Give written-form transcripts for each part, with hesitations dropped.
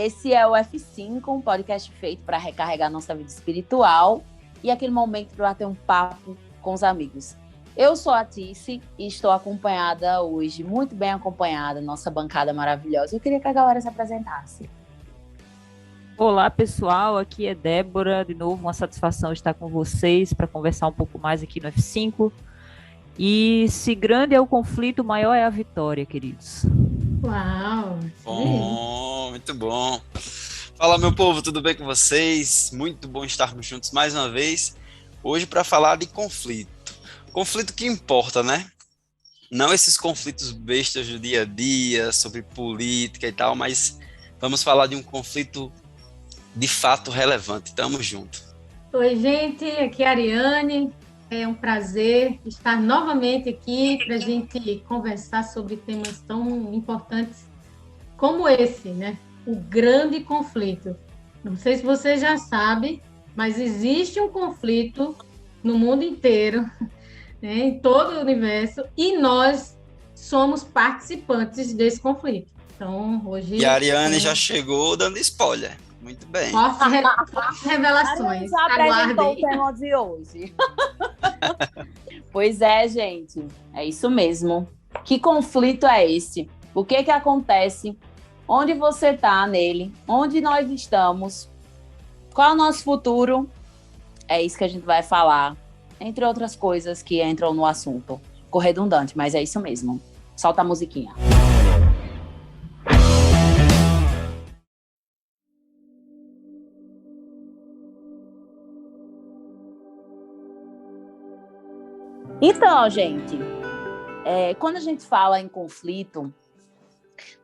Esse é o F5, um podcast feito para recarregar nossa vida espiritual e aquele momento para bater um papo com os amigos. Eu sou a Tice e estou acompanhada hoje, muito bem acompanhada, nossa bancada maravilhosa. Eu queria que a galera se apresentasse. Olá, pessoal, aqui é Débora, de novo uma satisfação estar com vocês para conversar um pouco mais aqui no F5. E se grande é o conflito, maior é a vitória, queridos. Uau! Bom, muito bom. Fala, meu povo, tudo bem com vocês? Muito bom estarmos juntos mais uma vez, hoje para falar de conflito. Conflito que importa, né? Não esses conflitos bestas do dia a dia, sobre política e tal, mas vamos falar de um conflito de fato relevante. Tamo junto. Oi, gente, aqui é a Ariane. É um prazer estar novamente aqui para a gente conversar sobre temas tão importantes como esse, né? O grande conflito. Não sei se você já sabe, mas existe um conflito no mundo inteiro, né? Em todo o universo, e nós somos participantes desse conflito. Então, hoje... E a Ariane já chegou dando spoiler. Muito bem. Fortes revelações. Já apresentou o tema de hoje. Pois é, gente. É isso mesmo. Que conflito é esse? O que acontece? Onde você está nele? Onde nós estamos? Qual é o nosso futuro? É isso que a gente vai falar. Entre outras coisas que entram no assunto. Ficou redundante, mas é isso mesmo. Solta a musiquinha. Então, gente, quando a gente fala em conflito,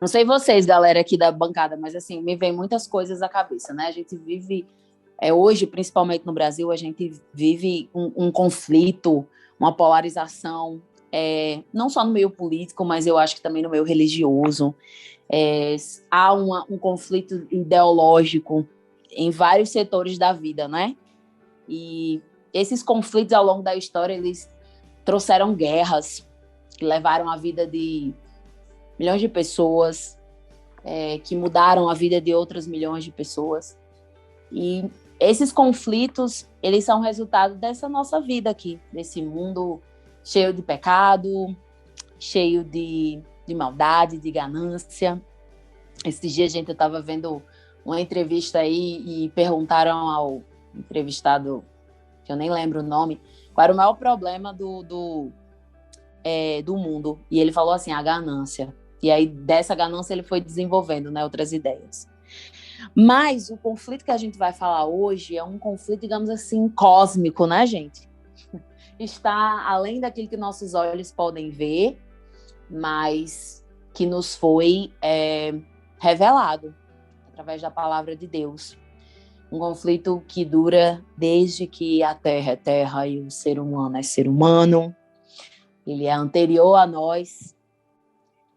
não sei vocês, galera aqui da bancada, mas assim, me vem muitas coisas à cabeça, né? A gente vive, hoje, principalmente no Brasil, a gente vive um conflito, uma polarização, não só no meio político, mas eu acho que também no meio religioso. Há um conflito ideológico em vários setores da vida, né? E esses conflitos ao longo da história, eles trouxeram guerras que levaram a vida de milhões de pessoas, que mudaram a vida de outras milhões de pessoas. E esses conflitos, eles são resultado dessa nossa vida aqui, desse mundo cheio de pecado, cheio de maldade, de ganância. Esses dias, gente, eu estava vendo uma entrevista aí e perguntaram ao entrevistado, que eu nem lembro o nome, qual era o maior problema do mundo. E ele falou assim, a ganância. E aí, dessa ganância, ele foi desenvolvendo, né, outras ideias. Mas o conflito que a gente vai falar hoje é um conflito, digamos assim, cósmico, né, gente? Está além daquilo que nossos olhos podem ver, mas que nos foi revelado através da palavra de Deus. Um conflito que dura desde que a Terra é Terra e o ser humano é ser humano. Ele é anterior a nós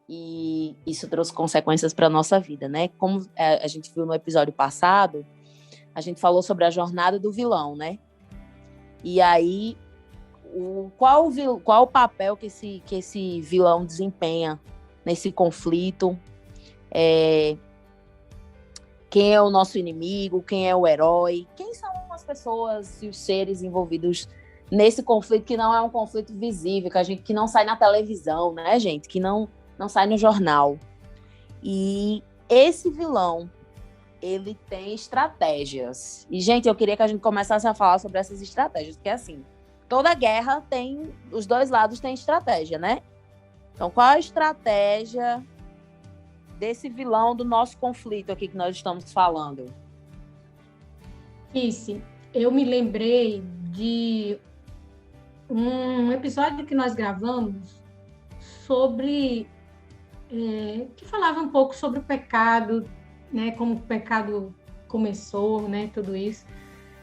e isso trouxe consequências para a nossa vida, né? Como a gente viu no episódio passado, a gente falou sobre a jornada do vilão, né? E aí, qual o papel que esse vilão desempenha nesse conflito? Quem é o nosso inimigo, quem é o herói, quem são as pessoas e os seres envolvidos nesse conflito que não é um conflito visível, que não sai na televisão, né, gente? Que não sai no jornal. E esse vilão, ele tem estratégias. E, gente, eu queria que a gente começasse a falar sobre essas estratégias, porque, assim, toda guerra os dois lados têm estratégia, né? Então, qual a estratégia desse vilão do nosso conflito aqui que nós estamos falando? Isso, eu me lembrei de um episódio que nós gravamos sobre que falava um pouco sobre o pecado, né, como o pecado começou, né, tudo isso.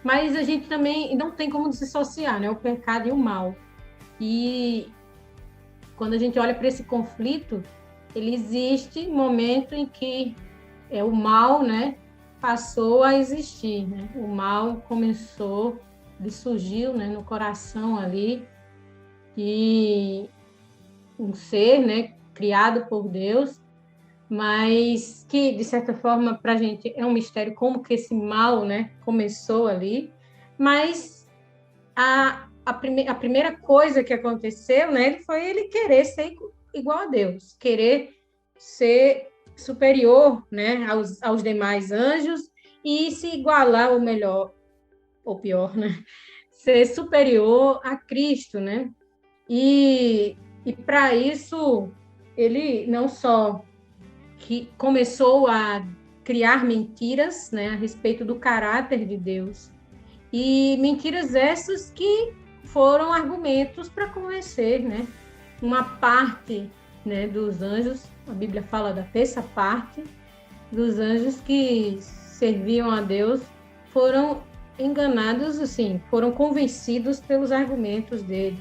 Mas a gente também não tem como dissociar, né, o pecado e o mal. E quando a gente olha para esse conflito, ele existe um momento em que o mal, né, passou a existir, né? O mal começou, ele surgiu, né, no coração ali, e um ser, né, criado por Deus, mas que, de certa forma, para a gente é um mistério como que esse mal, né, começou ali, mas a primeira coisa que aconteceu, né, foi ele querer ser igual a Deus, querer ser superior, né, aos demais anjos e se igualar, ou melhor, ou pior, né, ser superior a Cristo, né? E para isso ele não só que começou a criar mentiras, né, a respeito do caráter de Deus, e mentiras essas que foram argumentos para convencer, né, uma parte, né, dos anjos. A Bíblia fala da terça parte dos anjos que serviam a Deus foram enganados, assim, foram convencidos pelos argumentos dele.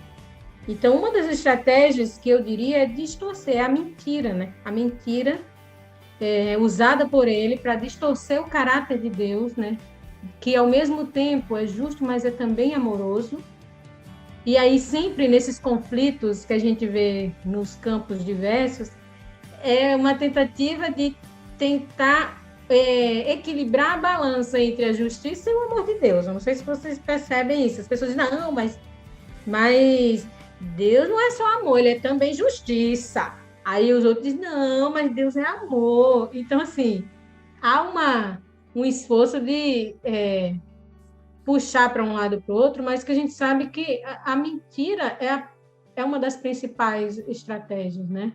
Então, uma das estratégias que eu diria é distorcer a mentira, né? A mentira usada por ele para distorcer o caráter de Deus, né? Que ao mesmo tempo é justo, mas é também amoroso. E aí, sempre nesses conflitos que a gente vê nos campos diversos, é uma tentativa de tentar equilibrar a balança entre a justiça e o amor de Deus. Eu não sei se vocês percebem isso. As pessoas dizem, não, mas Deus não é só amor, ele é também justiça. Aí os outros dizem, não, mas Deus é amor. Então, assim, há um esforço de puxar para um lado para o outro, mas que a gente sabe que a mentira é uma das principais estratégias, né?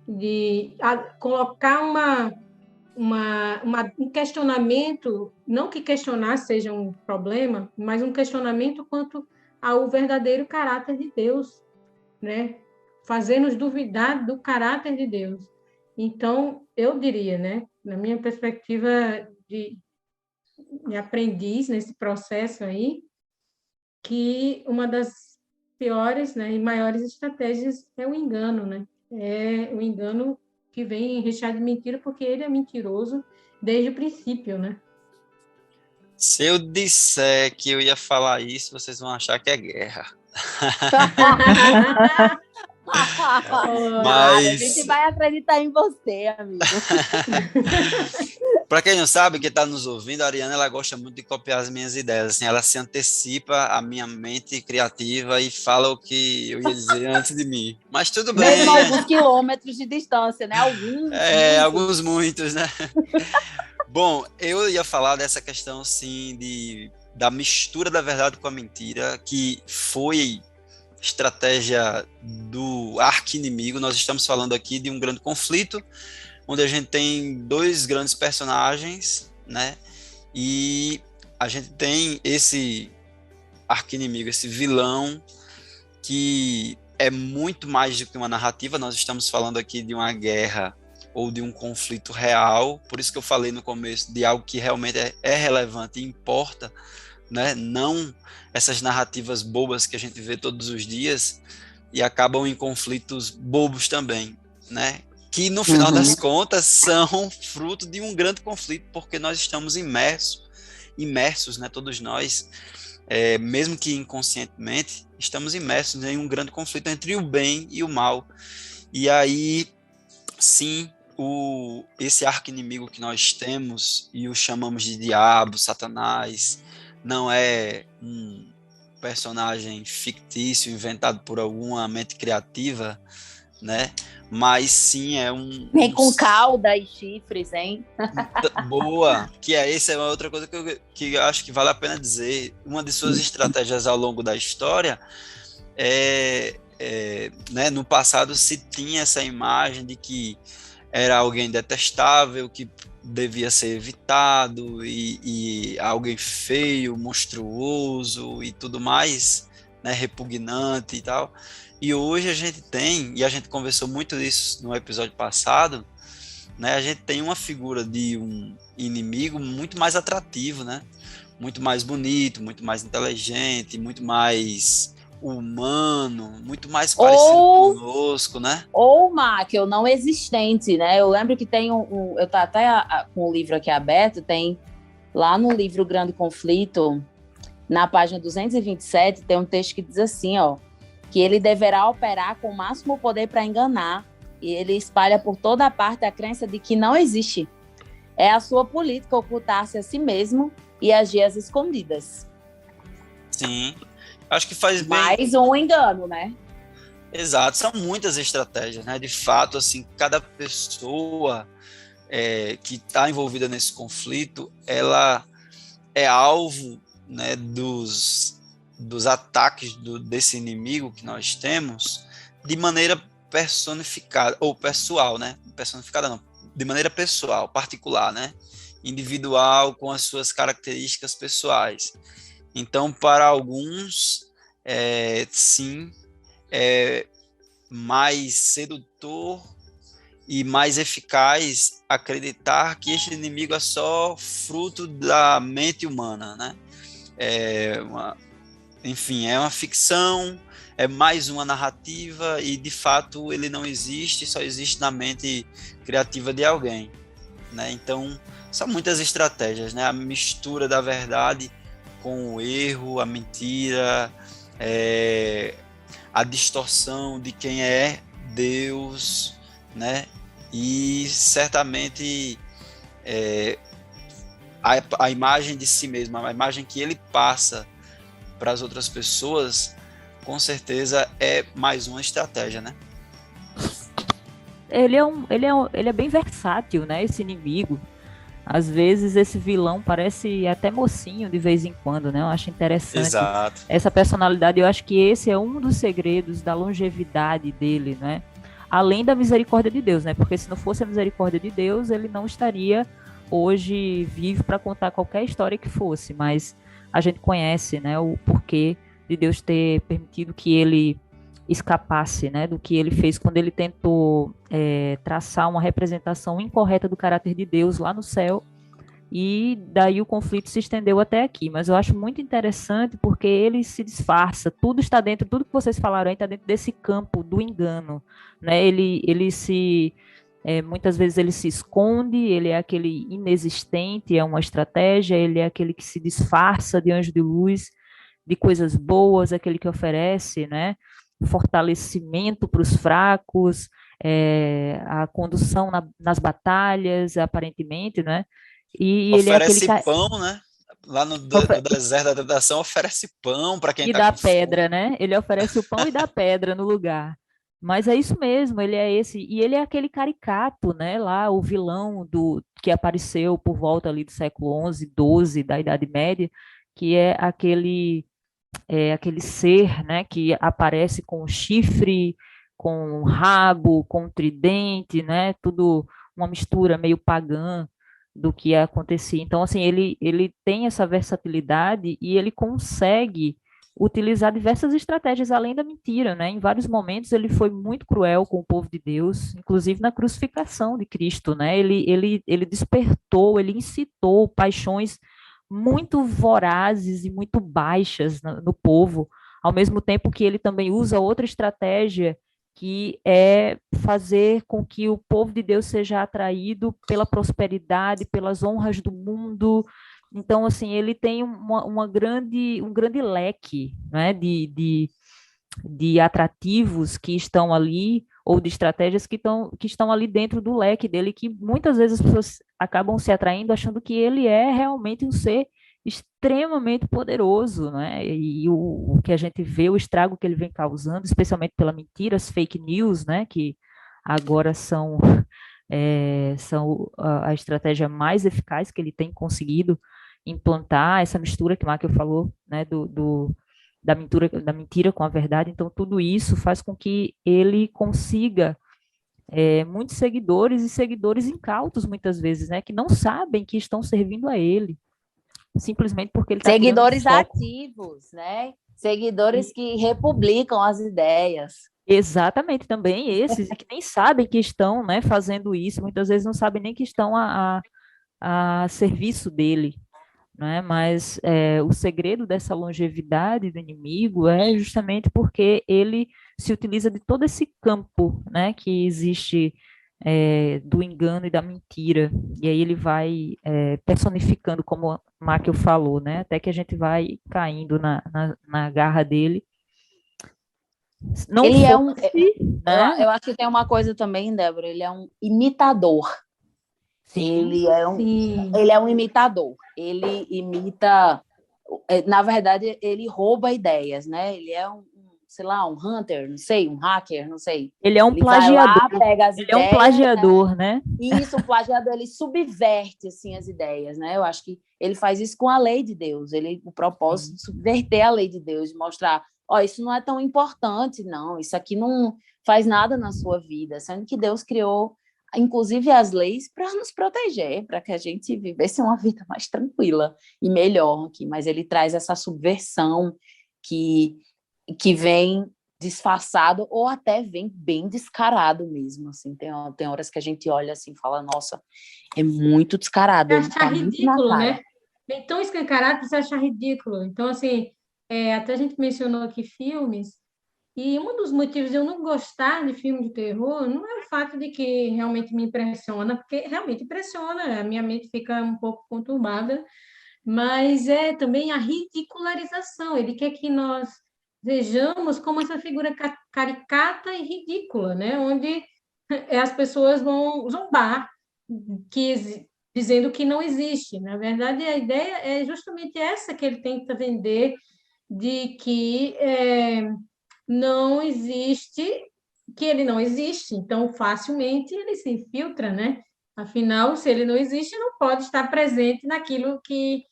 De colocar um questionamento, não que questionar seja um problema, mas um questionamento quanto ao verdadeiro caráter de Deus, né? Fazer-nos duvidar do caráter de Deus. Então, eu diria, né, na minha perspectiva de aprendiz nesse processo aí, que uma das piores, né, e maiores estratégias é o engano, né? É o engano que vem recheado de mentira, porque ele é mentiroso desde o princípio, né? Se eu disser que eu ia falar isso, vocês vão achar que é guerra. Mas a gente vai acreditar em você, amigo. Para quem não sabe, quem está nos ouvindo, a Ariana, ela gosta muito de copiar as minhas ideias. Assim, ela se antecipa à minha mente criativa e fala o que eu ia dizer antes de mim. Mas tudo bem. Mesmo alguns quilômetros de distância, né? Alguns muitos, né? Bom, eu ia falar dessa questão, sim, da mistura da verdade com a mentira, que foi estratégia do arqui-inimigo. Nós estamos falando aqui de um grande conflito, onde a gente tem dois grandes personagens, né? E a gente tem esse arqui-inimigo, esse vilão, que é muito mais do que uma narrativa. Nós estamos falando aqui de uma guerra ou de um conflito real, por isso que eu falei no começo de algo que realmente é relevante e importa, né? Não essas narrativas bobas que a gente vê todos os dias e acabam em conflitos bobos também, né? Que no final das contas são fruto de um grande conflito, porque nós estamos imersos, né? Todos nós, mesmo que inconscientemente, estamos imersos em um grande conflito entre o bem e o mal. E aí, sim, esse arqui-inimigo que nós temos e o chamamos de diabo, Satanás, não é um personagem fictício inventado por alguma mente criativa, né? Mas sim é Vem com cauda e chifres, hein? Boa! Essa é uma outra coisa que eu acho que vale a pena dizer. Uma de suas estratégias ao longo da história né, no passado se tinha essa imagem de que era alguém detestável, que devia ser evitado, e alguém feio, monstruoso e tudo mais, né, repugnante e tal. E hoje a gente tem, e a gente conversou muito disso no episódio passado, né, a gente tem uma figura de um inimigo muito mais atrativo, né, muito mais bonito, muito mais inteligente, muito mais humano, muito mais parecido conosco, né? Ou Máquio, não existente, né? Eu lembro que tem eu tô até com o livro aqui aberto, tem lá no livro Grande Conflito, na página 227, tem um texto que diz assim, ó, que ele deverá operar com o máximo poder para enganar, e ele espalha por toda parte a crença de que não existe. É a sua política ocultar-se a si mesmo e agir às escondidas. Sim, acho que faz bem. Mais um engano, né? Exato, são muitas estratégias, né? De fato, assim, cada pessoa que está envolvida nesse conflito, ela é alvo, né, dos ataques desse inimigo que nós temos de maneira personificada, ou pessoal, né? Personificada não, de maneira pessoal, particular, né? Individual, com as suas características pessoais. Então, para alguns, sim, é mais sedutor e mais eficaz acreditar que este inimigo é só fruto da mente humana, né? Enfim, é uma ficção, é mais uma narrativa e, de fato, ele não existe, só existe na mente criativa de alguém, né? Então, são muitas estratégias, né? A mistura da verdade com o erro, a mentira, a distorção de quem é Deus, né? E certamente a imagem de si mesmo, a imagem que ele passa para as outras pessoas, com certeza é mais uma estratégia, né? Ele é bem versátil, né? Esse inimigo. Às vezes esse vilão parece até mocinho de vez em quando, né? Eu acho interessante. Exato. Essa personalidade. Eu acho que esse é um dos segredos da longevidade dele, né? Além da misericórdia de Deus, né? Porque se não fosse a misericórdia de Deus, ele não estaria hoje vivo para contar qualquer história que fosse. Mas a gente conhece, né, o porquê de Deus ter permitido que ele escapasse, né, do que ele fez quando ele tentou traçar uma representação incorreta do caráter de Deus lá no céu, e daí o conflito se estendeu até aqui. Mas eu acho muito interessante porque ele se disfarça, tudo está dentro, tudo que vocês falaram aí está dentro desse campo do engano, né? Muitas vezes ele se esconde, ele é aquele inexistente, é uma estratégia, ele é aquele que se disfarça de anjo de luz, de coisas boas, aquele que oferece, né, fortalecimento para os fracos, a condução nas batalhas, aparentemente, né? E ele é aquele oferece pão, né? Lá no deserto da tentação, oferece pão para quem e está dá com pedra, fome. né? Ele oferece o pão e dá pedra no lugar. Mas é isso mesmo, ele é esse, e ele é aquele caricato, né? Lá, o vilão que apareceu por volta ali do século XI, XII, da Idade Média, que é aquele ser, né? Que aparece com chifre, com rabo, com tridente, né? Tudo uma mistura meio pagã do que acontecia. Então, assim, ele tem essa versatilidade e ele consegue utilizar diversas estratégias além da mentira, né? Em vários momentos ele foi muito cruel com o povo de Deus, inclusive na crucificação de Cristo, né? Ele despertou, ele incitou paixões muito vorazes e muito baixas no povo, ao mesmo tempo que ele também usa outra estratégia, que é fazer com que o povo de Deus seja atraído pela prosperidade, pelas honras do mundo. Então, assim, ele tem um grande leque, né, de atrativos que estão ali, ou de estratégias que estão ali dentro do leque dele, que muitas vezes as pessoas acabam se atraindo achando que ele é realmente um ser extremamente poderoso, né? E o que a gente vê, o estrago que ele vem causando, especialmente pela mentira, as fake news, né? Que agora são a estratégia mais eficaz que ele tem conseguido implantar, essa mistura que o Michael falou, né? Da mentira com a verdade. Então, tudo isso faz com que ele consiga muitos seguidores e seguidores incautos, muitas vezes, né? Que não sabem que estão servindo a ele, simplesmente porque ele está criando Seguidores foco. ativos, né? Seguidores que republicam as ideias. Exatamente, também esses que nem sabem que estão, né, fazendo isso, muitas vezes não sabem nem que estão a serviço dele, né? Mas o segredo dessa longevidade do inimigo é justamente porque ele se utiliza de todo esse campo, né, que existe do engano e da mentira, e aí ele vai personificando, como o Michael falou, né, até que a gente vai caindo na garra dele. Não Ele é fosse, né? eu acho que tem uma coisa também, Débora, ele é um imitador. Sim, Sim. Ele é um imitador. Ele imita, na verdade, ele rouba ideias, né? Ele é sei lá, um hunter, não sei, um hacker, não sei. ele é um Ele vai plagiador. lá, pega as Ele é um ideias, né? plagiador, né? E isso, o plagiador, ele subverte, assim, as ideias, né? Eu acho que ele faz isso com a lei de Deus. O propósito de subverter a lei de Deus, de mostrar, ó, isso não é tão importante, não. Isso aqui não faz nada na sua vida, sendo que Deus criou, inclusive, as leis para nos proteger, para que a gente vivesse uma vida mais tranquila e melhor aqui. Mas ele traz essa subversão que vem disfarçado ou até vem bem descarado mesmo, assim, tem horas que a gente olha assim e fala, nossa, é muito descarado, Você ele achar tá muito na ridículo, cara. né? Bem tão escancarado que você achar ridículo. Então, assim, até a gente mencionou aqui filmes, e um dos motivos de eu não gostar de filme de terror não é o fato de que realmente me impressiona, porque realmente impressiona, a minha mente fica um pouco conturbada, mas é também a ridicularização. Ele quer que nós vejamos como essa figura caricata e ridícula, né? Onde as pessoas vão zombar, dizendo que não existe. Na verdade, a ideia é justamente essa que ele tenta vender, de que não existe, que ele não existe. Então, facilmente ele se infiltra, né? Afinal, se ele não existe, não pode estar presente naquilo que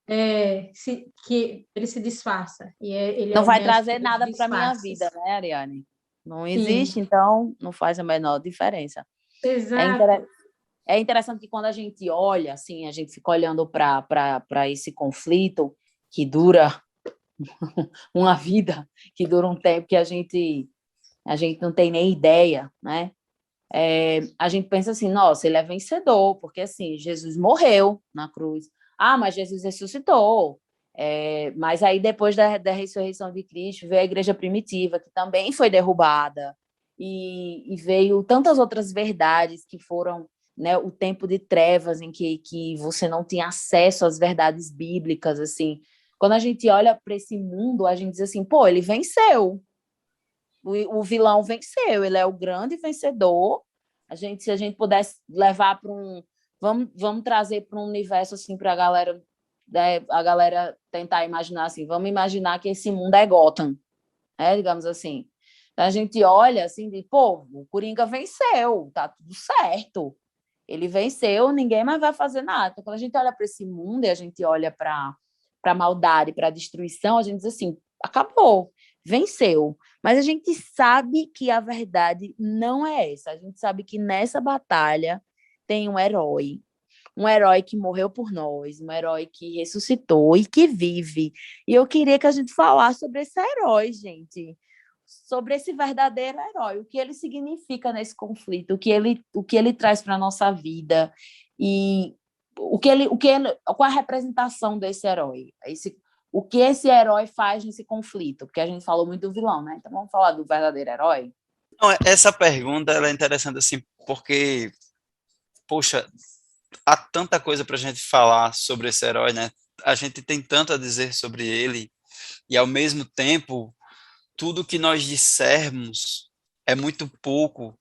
ele se disfarça. Ele é Não o vai mestre trazer dos nada para minha disfarces. vida, né, Ariane? Não Sim, existe, então não faz a menor diferença. É, exato. é interessante que quando a gente olha, assim, a gente fica olhando para esse conflito que dura uma vida, que dura um tempo que a gente não tem nem ideia, né? A gente pensa assim, nossa, ele é vencedor, porque assim, Jesus morreu na cruz. Ah, mas Jesus ressuscitou. Mas aí, depois da ressurreição de Cristo, veio a igreja primitiva, que também foi derrubada, e veio tantas outras verdades que foram, né, o tempo de trevas em que você não tinha acesso às verdades bíblicas, assim. Quando a gente olha para esse mundo, a gente diz assim, pô, ele venceu, o vilão venceu, ele é o grande vencedor. Se a gente pudesse levar para vamos trazer para um universo assim para né, a galera tentar imaginar assim, vamos imaginar que esse mundo é Gotham, né, digamos assim. Então, a gente olha assim, de pô, o Coringa venceu, tá tudo certo. Ele venceu, ninguém mais vai fazer nada. Então, quando a gente olha para esse mundo e a gente olha para a maldade, para a destruição, a gente diz assim, acabou, venceu. Mas a gente sabe que a verdade não é essa. A gente sabe que nessa batalha tem um herói que morreu por nós, um herói que ressuscitou e que vive. E eu queria que a gente falasse sobre esse herói, gente, sobre esse verdadeiro herói, o que ele significa nesse conflito, o que ele traz para a nossa vida e qual a representação desse herói, o que esse herói faz nesse conflito, porque a gente falou muito do vilão, né? Então vamos falar do verdadeiro herói? Não, essa pergunta ela é interessante assim, porque, poxa, há tanta coisa para a gente falar sobre esse herói, né? A gente tem tanto a dizer sobre ele, e ao mesmo tempo, tudo que nós dissermos é muito pouco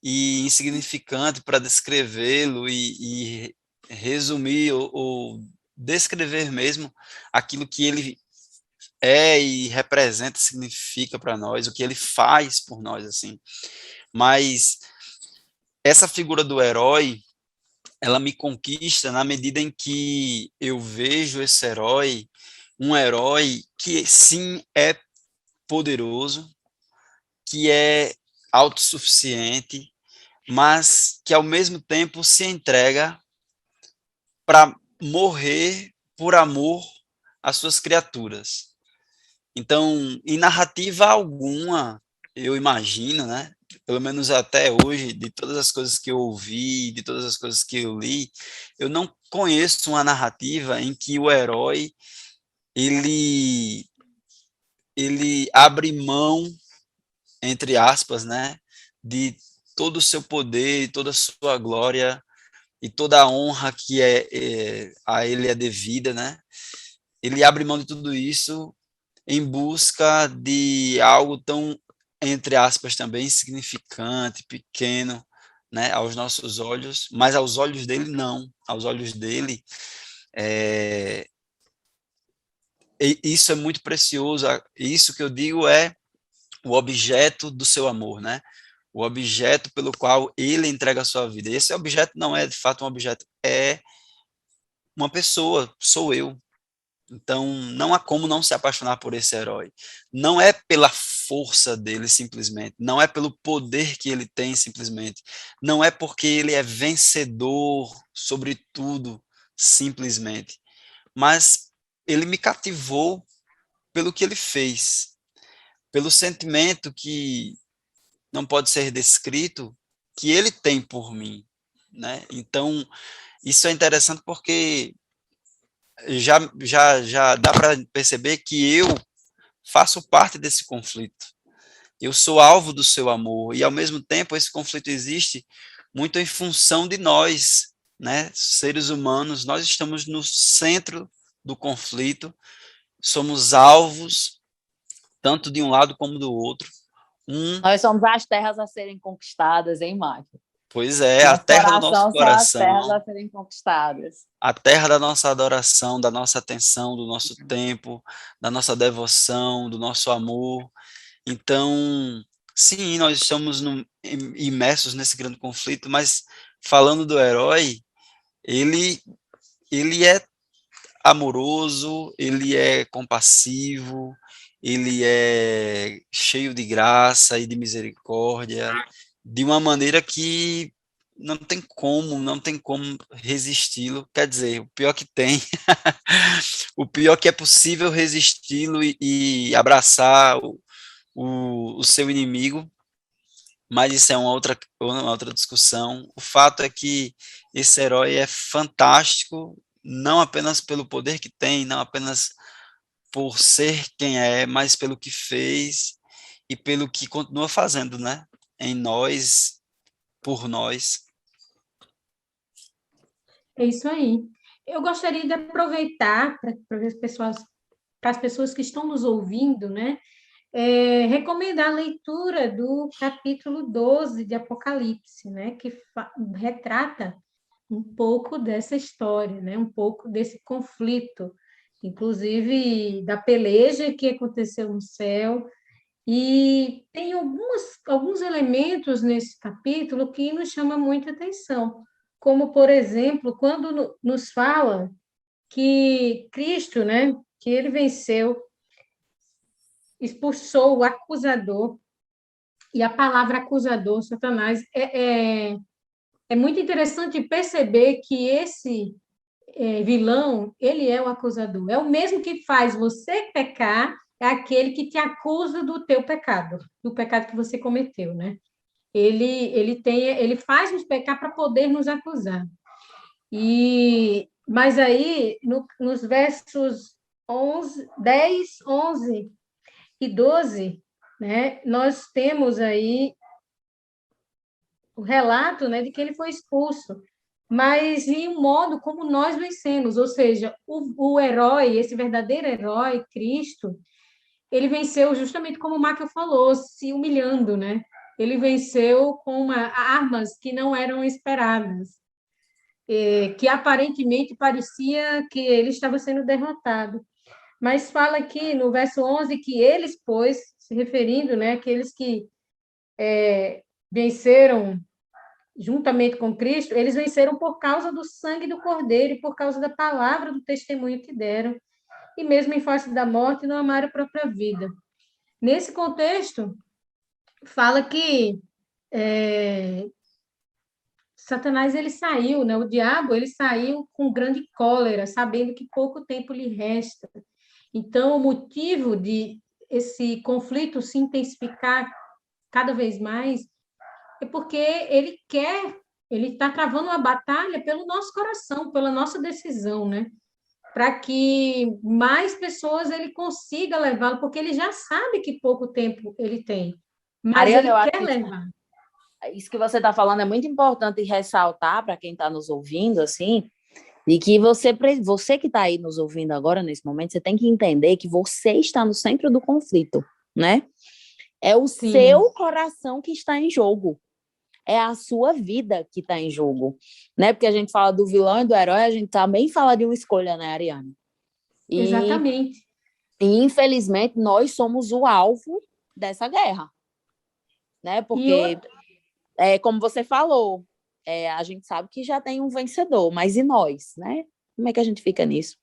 e insignificante para descrevê-lo e resumir ou descrever mesmo aquilo que ele é e representa, significa para nós, o que ele faz por nós, assim. Mas essa figura do herói, ela me conquista na medida em que eu vejo esse herói, um herói que sim é poderoso, que é autossuficiente, mas que ao mesmo tempo se entrega para morrer por amor às suas criaturas. Então, em narrativa alguma, eu imagino, né? Pelo menos até hoje, de todas as coisas que eu ouvi, de todas as coisas que eu li, eu não conheço uma narrativa em que o herói ele ele abre mão, entre aspas, né, de todo o seu poder, toda a sua glória e toda a honra que a ele é devida, né? Ele abre mão de tudo isso em busca de algo tão entre aspas, também insignificante, pequeno, né, aos nossos olhos, mas aos olhos dele, não. Aos olhos dele, isso é muito precioso. Isso que eu digo é o objeto do seu amor, né? O objeto pelo qual ele entrega a sua vida. Esse objeto não é, de fato, um objeto, é uma pessoa, sou eu. Então, não há como não se apaixonar por esse herói. Não é pela força dele, simplesmente. Não é pelo poder que ele tem, simplesmente. Não é porque ele é vencedor sobre tudo, simplesmente. Mas ele me cativou pelo que ele fez, pelo sentimento que não pode ser descrito, que ele tem por mim, né? Então, isso é interessante porque já dá para perceber que eu faço parte desse conflito. Eu sou alvo do seu amor e, ao mesmo tempo, esse conflito existe muito em função de nós, né? Seres humanos, nós estamos no centro do conflito, somos alvos tanto de um lado como do outro. Nós somos as terras a serem conquistadas, hein, Márcio? Pois é, a Nosso terra do nosso coração são as terras coração, a serem conquistadas. a terra da nossa adoração, da nossa atenção, do nosso tempo, da nossa devoção, do nosso amor. Então, sim, nós estamos imersos nesse grande conflito, mas falando do herói, ele, ele é amoroso, ele é compassivo, ele é cheio de graça e de misericórdia, de uma maneira que não tem como resisti-lo. Quer dizer, o pior que tem, o pior que é possível resisti-lo e abraçar o seu inimigo, mas isso é uma outra discussão. O fato é que esse herói é fantástico, não apenas pelo poder que tem, não apenas por ser quem é, mas pelo que fez e pelo que continua fazendo, né? Em nós, por nós. É isso aí. Eu gostaria de aproveitar para as pessoas que estão nos ouvindo, né? Recomendar a leitura do capítulo 12 de Apocalipse, né? Que retrata um pouco dessa história, né? Um pouco desse conflito, inclusive da peleja que aconteceu no céu. E tem alguns elementos nesse capítulo que nos chamam muita atenção, como, por exemplo, quando nos fala que Cristo, né, que ele venceu, expulsou o acusador, e a palavra acusador, Satanás, é muito interessante perceber que esse vilão, ele é o acusador, é o mesmo que faz você pecar, é aquele que te acusa do teu pecado, do pecado que você cometeu, né? Ele faz nos pecar para poder nos acusar. Mas aí, nos versos 10, 11 e 12, né, nós temos aí o relato, né, de que ele foi expulso, mas em um modo como nós vencemos, ou seja, o herói, esse verdadeiro herói, Cristo, ele venceu justamente como o Michael falou, se humilhando, né? Ele venceu com armas que não eram esperadas, que aparentemente parecia que ele estava sendo derrotado. Mas fala aqui no verso 11 que eles, pois, se referindo, né, aqueles que venceram juntamente com Cristo, eles venceram por causa do sangue do Cordeiro e por causa da palavra do testemunho que deram, e mesmo em face da morte, não amaram a própria vida. Nesse contexto, fala que Satanás ele saiu, né? O diabo ele saiu com grande cólera, sabendo que pouco tempo lhe resta. Então, o motivo de esse conflito se intensificar cada vez mais é porque ele está travando uma batalha pelo nosso coração, pela nossa decisão, né? Para que mais pessoas ele consiga levá-lo, porque ele já sabe que pouco tempo ele tem, mas Ariana, ele quer levar. Isso que você está falando é muito importante ressaltar para quem está nos ouvindo, assim, e que você que está aí nos ouvindo agora, nesse momento, você tem que entender que você está no centro do conflito, né? É o Sim. seu coração que está em jogo. É a sua vida que está em jogo. Né? Porque a gente fala do vilão e do herói, a gente também fala de uma escolha, né, Ariane? Exatamente. E, infelizmente, nós somos o alvo dessa guerra. Né? Porque, como você falou, a gente sabe que já tem um vencedor, mas e nós, né? Como é que a gente fica nisso?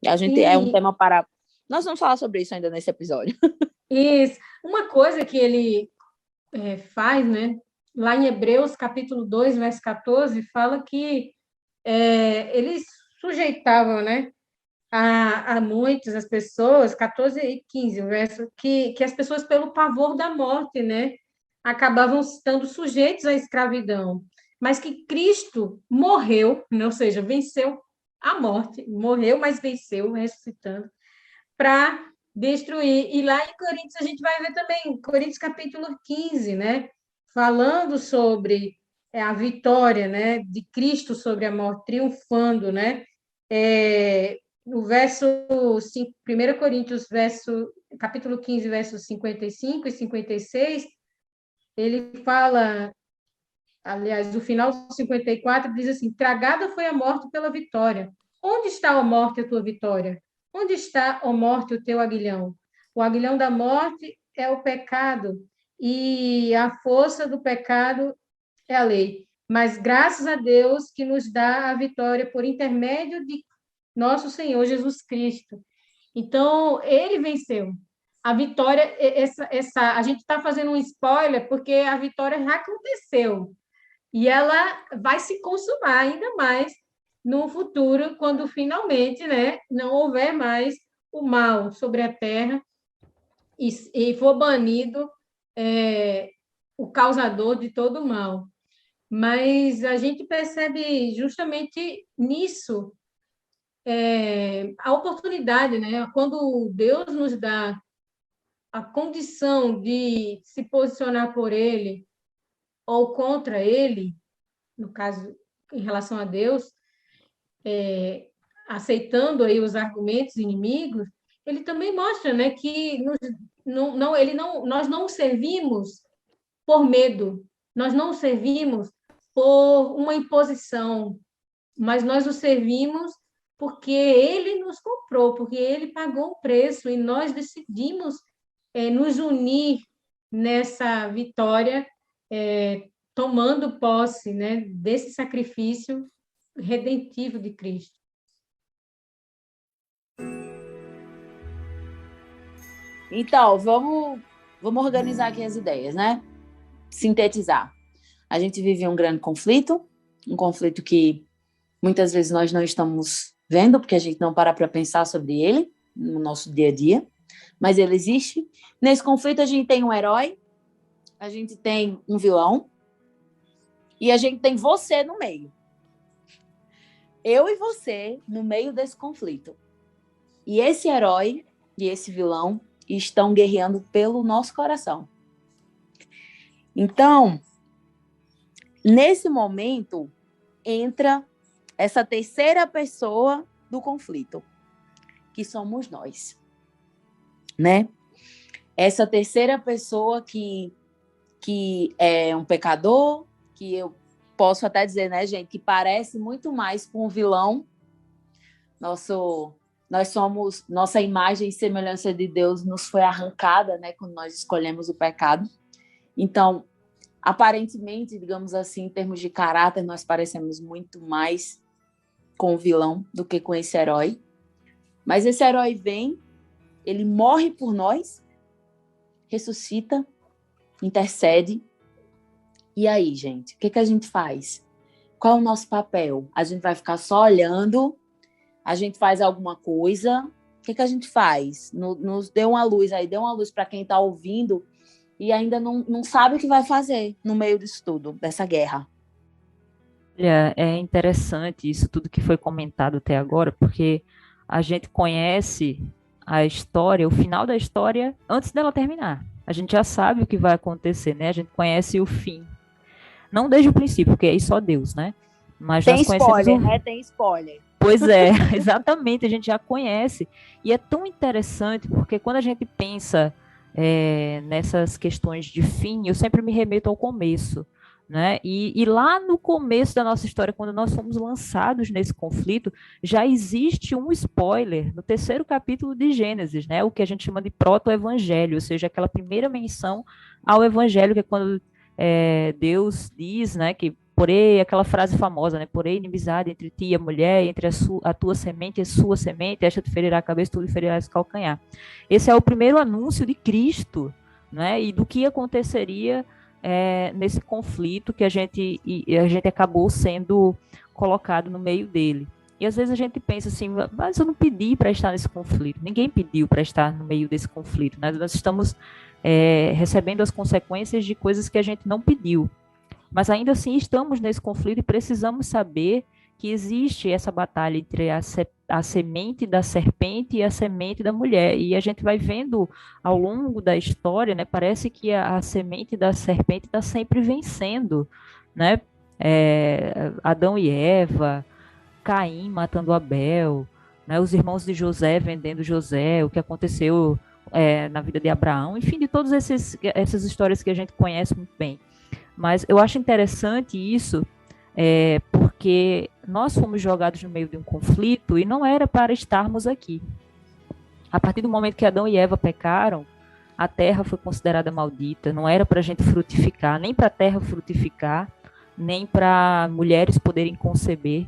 A gente é um tema para... Nós vamos falar sobre isso ainda nesse episódio. Isso. Uma coisa que ele faz, né? Lá em Hebreus, capítulo 2, verso 14, fala que eles sujeitavam, né, a muitas as pessoas, 14 e 15, o verso, que as pessoas, pelo pavor da morte, né, acabavam estando sujeitos à escravidão, mas que Cristo morreu, né, ou seja, venceu a morte, morreu, mas venceu, ressuscitando, para destruir. E lá em Coríntios a gente vai ver também, Coríntios capítulo 15, né, falando sobre a vitória, né, de Cristo sobre a morte, triunfando, né, no verso 5, 1 Coríntios, capítulo 15, versos 55 e 56, ele fala, aliás, no final do 54, diz assim: tragada foi a morte pela vitória. Onde está, ó morte, a tua vitória? Onde está, ó morte, o teu aguilhão? O aguilhão da morte é o pecado, e a força do pecado é a lei. Mas graças a Deus que nos dá a vitória por intermédio de nosso Senhor Jesus Cristo. Então, ele venceu. A vitória, a gente está fazendo um spoiler porque a vitória já aconteceu. E ela vai se consumar ainda mais no futuro, quando finalmente, né, não houver mais o mal sobre a terra e for banido o causador de todo o mal. Mas a gente percebe justamente nisso a oportunidade, né? Quando Deus nos dá a condição de se posicionar por Ele ou contra Ele, no caso, em relação a Deus, aceitando aí os argumentos inimigos, ele também mostra, né, que nós não o servimos por medo, nós não o servimos por uma imposição, mas nós o servimos porque ele nos comprou, porque ele pagou o preço e nós decidimos nos unir nessa vitória, tomando posse, né, desse sacrifício redentivo de Cristo. Então, vamos organizar aqui as ideias, né? Sintetizar. A gente vive um grande conflito, um conflito que muitas vezes nós não estamos vendo, porque a gente não para pensar sobre ele no nosso dia a dia, mas ele existe. Nesse conflito a gente tem um herói, a gente tem um vilão e a gente tem você no meio. Eu e você no meio desse conflito. E esse herói e esse vilão estão guerreando pelo nosso coração. Então, nesse momento, entra essa terceira pessoa do conflito, que somos nós, né? Essa terceira pessoa que é um pecador, que eu posso até dizer, né, gente, que parece muito mais com o vilão. Nossa imagem e semelhança de Deus nos foi arrancada, né, quando nós escolhemos o pecado. Então, aparentemente, digamos assim, em termos de caráter, nós parecemos muito mais com o vilão do que com esse herói. Mas esse herói vem, ele morre por nós, ressuscita, intercede. E aí, gente, o que a gente faz? Qual é o nosso papel? A gente vai ficar só olhando? A gente faz alguma coisa? O que a gente faz? Nos dê uma luz aí, dê uma luz para quem está ouvindo e ainda não sabe o que vai fazer no meio disso tudo, dessa guerra. É interessante isso tudo que foi comentado até agora, porque a gente conhece a história, o final da história, antes dela terminar. A gente já sabe o que vai acontecer, né? A gente conhece o fim. Não desde o princípio, porque aí só Deus, né? Mas tem spoiler, né? Tem spoiler. Pois é, exatamente, a gente já conhece. E é tão interessante, porque quando a gente pensa nessas questões de fim, eu sempre me remeto ao começo, né? E lá no começo da nossa história, quando nós fomos lançados nesse conflito, já existe um spoiler no terceiro capítulo de Gênesis, né? O que a gente chama de proto-evangelho, ou seja, aquela primeira menção ao evangelho, que é quando Deus diz, né, que porém, aquela frase famosa, né? Porém, inimizade entre ti e a mulher, entre a tua semente e a sua semente, esta te ferirá a cabeça, tu lhe ferirás o calcanhar. Esse é o primeiro anúncio de Cristo, né? E do que aconteceria nesse conflito que a gente acabou sendo colocado no meio dele. E às vezes a gente pensa assim, mas eu não pedi para estar nesse conflito. Ninguém pediu para estar no meio desse conflito, né? Nós estamos recebendo as consequências de coisas que a gente não pediu. Mas ainda assim estamos nesse conflito e precisamos saber que existe essa batalha entre a semente da serpente e a semente da mulher. E a gente vai vendo ao longo da história, né? Parece que a semente da serpente está sempre vencendo, né? Adão e Eva, Caim matando Abel, né? Os irmãos de José vendendo José, o que aconteceu na vida de Abraão, enfim, de todas essas histórias que a gente conhece muito bem. Mas eu acho interessante isso, porque nós fomos jogados no meio de um conflito e não era para estarmos aqui. A partir do momento que Adão e Eva pecaram, a terra foi considerada maldita, não era para a gente frutificar, nem para a terra frutificar, nem para mulheres poderem conceber,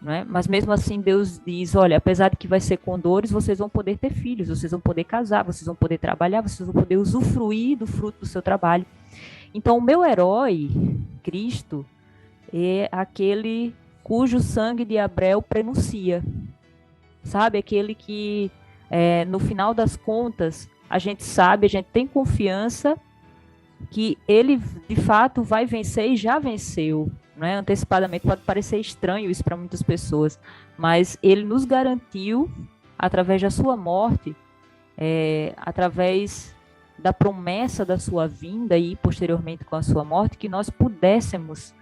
né? Mas mesmo assim Deus diz, olha, apesar de que vai ser com dores, vocês vão poder ter filhos, vocês vão poder casar, vocês vão poder trabalhar, vocês vão poder usufruir do fruto do seu trabalho. Então, o meu herói, Cristo, é aquele cujo sangue de Abel prenuncia. Sabe? Aquele que, no final das contas, a gente sabe, a gente tem confiança que ele, de fato, vai vencer e já venceu. Né? Antecipadamente, pode parecer estranho isso para muitas pessoas, mas ele nos garantiu, através da sua morte, através da promessa da sua vinda e posteriormente com a sua morte, que nós pudéssemos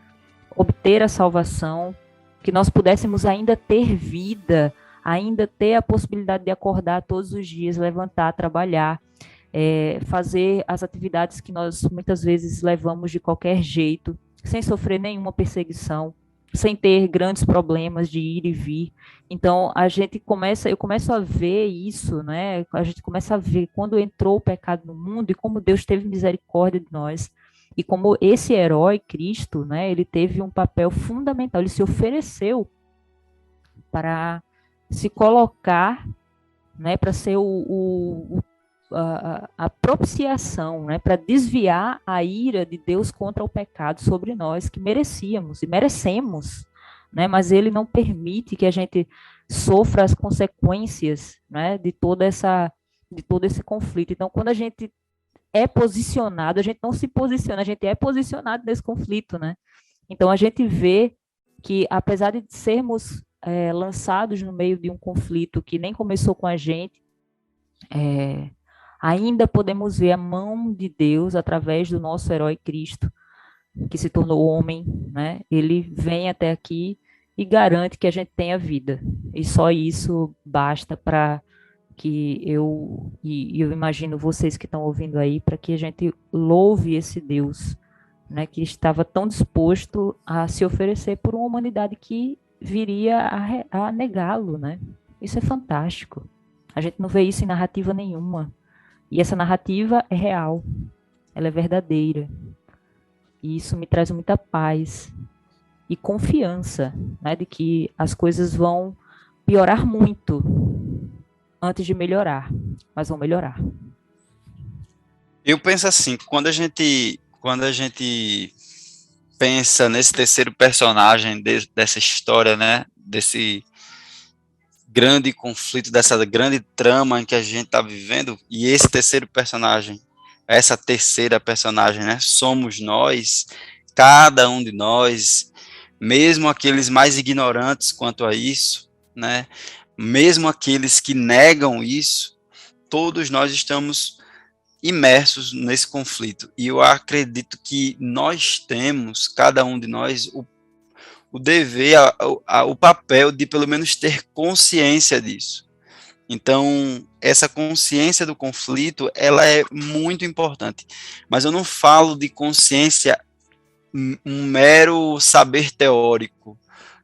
obter a salvação, que nós pudéssemos ainda ter vida, ainda ter a possibilidade de acordar todos os dias, levantar, trabalhar, fazer as atividades que nós muitas vezes levamos de qualquer jeito, sem sofrer nenhuma perseguição, sem ter grandes problemas de ir e vir. Então, eu começo a ver isso, né? A gente começa a ver quando entrou o pecado no mundo e como Deus teve misericórdia de nós. E como esse herói, Cristo, né? Ele teve um papel fundamental, ele se ofereceu para se colocar, né? Para ser a propiciação, né, para desviar a ira de Deus contra o pecado sobre nós, que merecíamos e merecemos, né, mas ele não permite que a gente sofra as consequências, né, de todo esse conflito. Então, quando a gente é posicionado, a gente não se posiciona, a gente é posicionado nesse conflito, né? Então, a gente vê que, apesar de sermos lançados no meio de um conflito que nem começou com a gente, ainda podemos ver a mão de Deus através do nosso herói Cristo, que se tornou homem, né? Ele vem até aqui e garante que a gente tenha vida. E só isso basta para que eu imagino vocês que estão ouvindo aí, para que a gente louve esse Deus, né? Que estava tão disposto a se oferecer por uma humanidade que viria a negá-lo, né? Isso é fantástico. A gente não vê isso em narrativa nenhuma. E essa narrativa é real, ela é verdadeira. E isso me traz muita paz e confiança, né, de que as coisas vão piorar muito antes de melhorar, mas vão melhorar. Eu penso assim, quando a gente pensa nesse terceiro personagem dessa história, né, desse grande conflito, dessa grande trama em que a gente está vivendo, e esse terceiro personagem, essa terceira personagem, né, somos nós, cada um de nós, mesmo aqueles mais ignorantes quanto a isso, né, mesmo aqueles que negam isso, todos nós estamos imersos nesse conflito, e eu acredito que nós temos, cada um de nós, o dever, o papel de pelo menos ter consciência disso, Então, essa consciência do conflito, ela é muito importante. Mas eu não falo de consciência um mero saber teórico,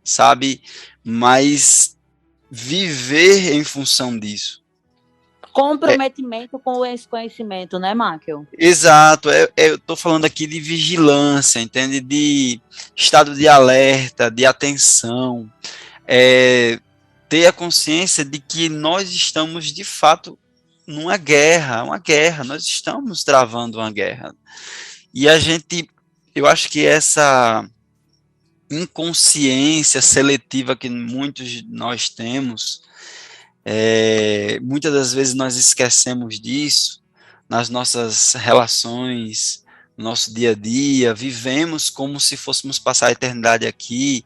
sabe? Mas viver em função disso. Comprometimento com esse conhecimento, né, Michael? Exato, eu estou falando aqui de vigilância, entende? De estado de alerta, de atenção, ter a consciência de que nós estamos, de fato, numa guerra, nós estamos travando uma guerra. E eu acho que essa inconsciência seletiva que muitos de nós temos, muitas das vezes nós esquecemos disso nas nossas relações, no nosso dia a dia, vivemos como se fôssemos passar a eternidade aqui,